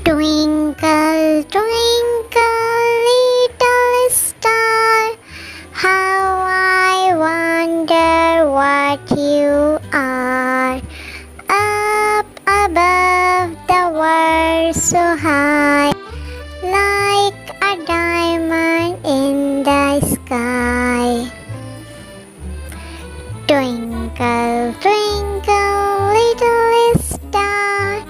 Twinkle, twinkle, little star, how I wonder what you are. Up above the world so high, like a diamond in the sky. Twinkle, twinkle, little star,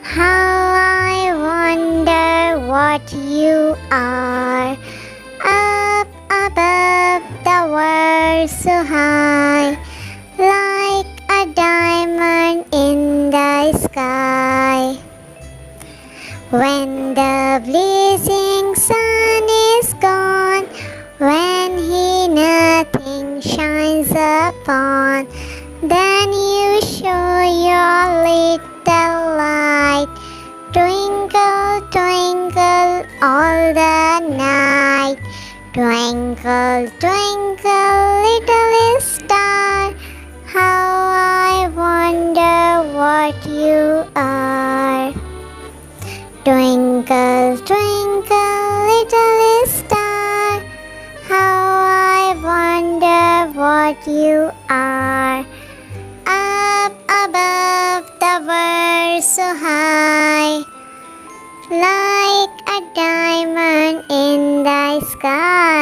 how I wonder what you are. Up above the world so high, like a diamond in the sky. When the blazing sun is gone, when he nothing shines upon, then you show your little light. Twinkle, twinkle all the night. Twinkle, twinkle, little star, how I wonder what you are. Twinkle, twinkle, little star, how I wonder what you are. Up above the world so high, like a diamond in the sky.